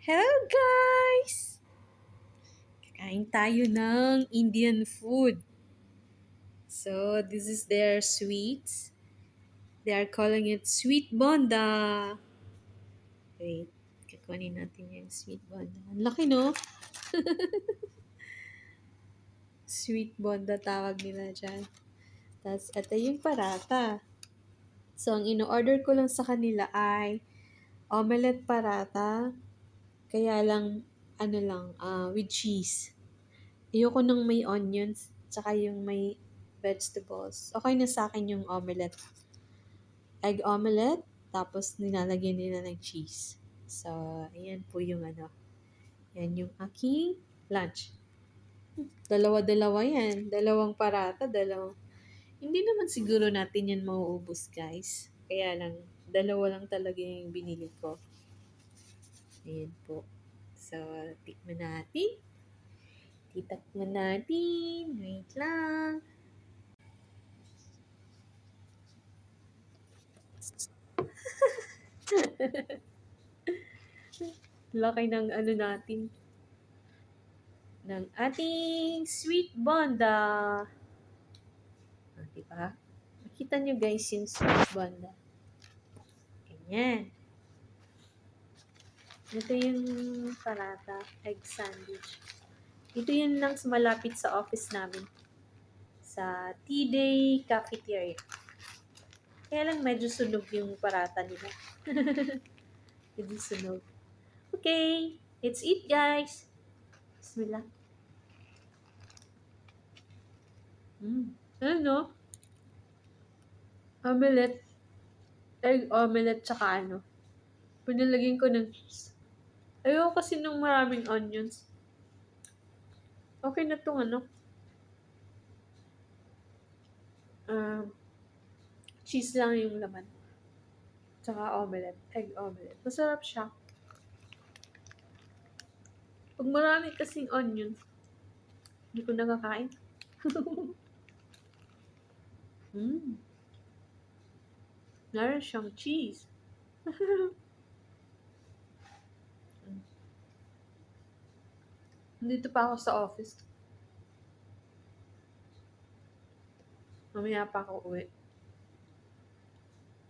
Hello guys! Kakain tayo ng Indian food. So, this is their sweets. They are calling it sweet bonda. Wait, kukunin natin yung sweet bonda. Ang laki no? Sweet bonda tawag nila dyan. Tapos, ito yung parata. So, ang ino-order ko lang sa kanila ay omelette parata. Kaya lang, with cheese. Ayoko nung may onions, tsaka yung may vegetables. Okay na sa akin yung omelette. Egg omelette, tapos nilalagyan nila ng cheese. So, ayan po yung Yan yung aking lunch. Dalawa-dalawa yan. Dalawang parata, dalawang... Hindi naman siguro natin yan mauubos, guys. Kaya lang, dalawa lang talaga yung binili ko. Ayan po. So, tikman natin. Titakman natin. Wait lang. Laki ng natin. Ng ating sweet bonda. Diba? Makita nyo guys yung sweet bonda. Ganyan. Ito yung parata, egg sandwich. Ito yun lang malapit sa office namin. Sa T-Day Cafeteria. Kaya lang medyo sunog yung parata nila. Medyo sunog. Okay, let's eat guys. Bismillah. Ano? Omelette. Egg omelette tsaka pinalagyan ko ng cheese. Ayoko kasi nung maraming onions. Okay na tong cheese lang yung laman. Tsaka omelette. Egg omelette. Masarap siya. Pag marami kasing onions, hindi ko nakakain. Meron siyang cheese. Nandito pa ako sa office. Mamaya pa ako uwi.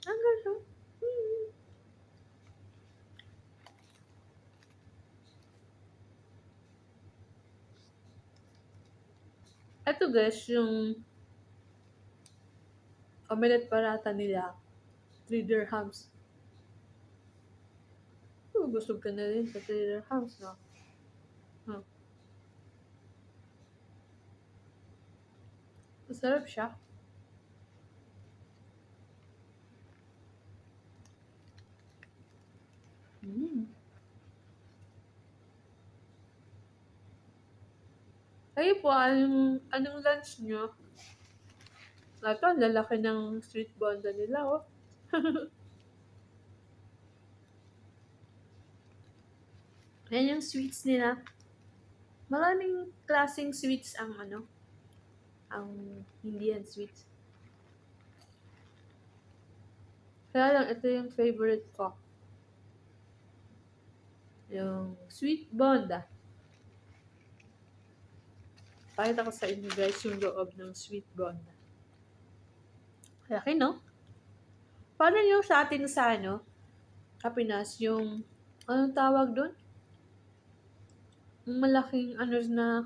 Ang ganda. Ito guys, yung omelette parata nila. 3 dirhams. Busog ka na rin sa 3 dirhams, no? Masarap siya. Kayo po, anong lunch nyo? Ito, lalaki ng street bonda nila, oh. Yan yung sweets nila. Maraming klaseng sweets ang ang Indian sweets. Kaya lang, ito yung favorite ko. Yung sweet bonda. Pakita ko sa inyo guys yung loob ng sweet bonda. Laki, no? Paano yung sa atin sa Kapinas, yung, anong tawag doon? Yung malaking na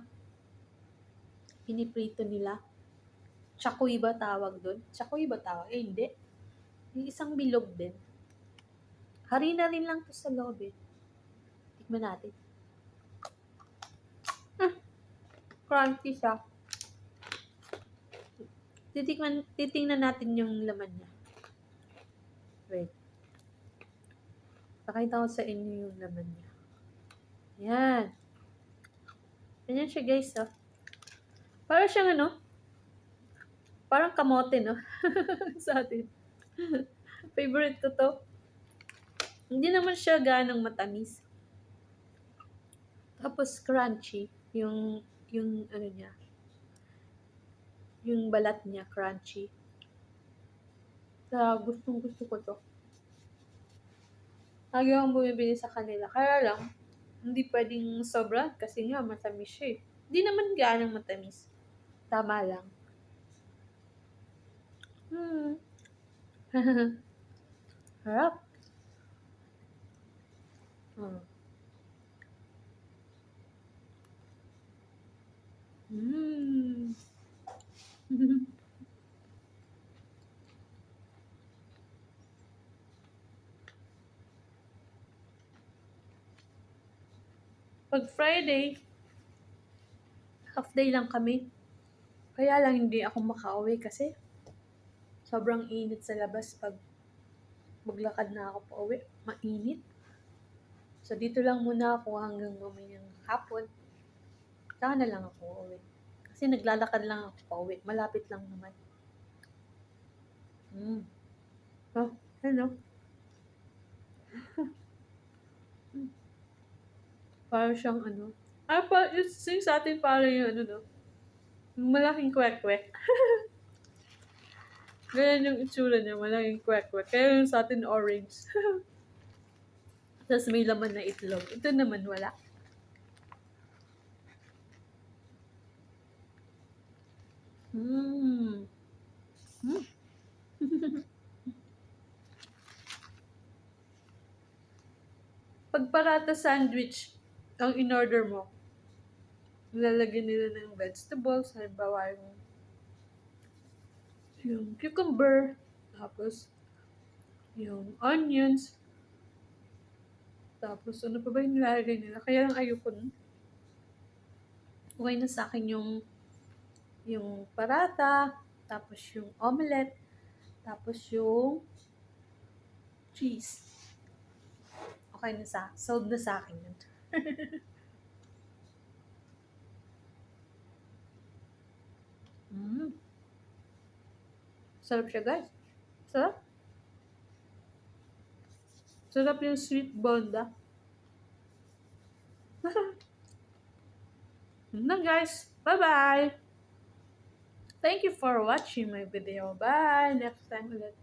piniprito nila. Chakoy ba tawag doon? Chakoy ba tawag? Hindi. Yung isang bilog din. Harina rin lang to sa loob eh. Tikman natin. Crunchy siya. Titingnan natin yung laman niya. Wait. Pakita ko sa inyo yung laman niya. Yan. Ganyan siya guys, oh. Parang siyang parang kamote, no? Sa atin. Favorite ko to. Hindi naman siya ganang matamis. Tapos crunchy. Yung niya. Yung balat niya, crunchy. Sa gustong gusto ko to. Lagi akong bumibili sa kanila. Kaya lang, Hindi pwedeng sobra kasi nga matamis siya eh. Hindi naman gaanong matamis. Tama lang. Hmm. Harap. Hmm. Mm. Pag Friday, half day lang kami. Kaya lang hindi ako makauwi kasi sobrang init sa labas pag maglakad na ako pa uwi. Mainit. So dito lang muna ako hanggang mamayang hapon. Saka na lang ako uwi. Kasi naglalakad lang ako pa uwi. Malapit lang naman. Mm. Oh, hello. Para siyang ano. Yung sa atin parang yung ano no. Yung malaking kwek-kwek. Ganyan yung itsura niya, malaking kwek-kwek. Kaya yung sa atin orange. Tapos may laman na itlog. Ito naman wala. Mm. Mm. Pag parata sandwich, ang in-order mo, lalagyan nila ng vegetables, halimbawa yung cucumber, tapos yung onions, tapos ano pa ba yung nilalagay nila? Kaya lang ayoko nun. Okay na sa akin yung parata, tapos yung omelette, tapos yung cheese. Okay na sold na sa akin yun. Mm. Sarap siya guys. Sarap. Sarap yung sweet bonda. Yun lang guys. Bye-bye! Thank you for watching my video. Bye! Next time ulit.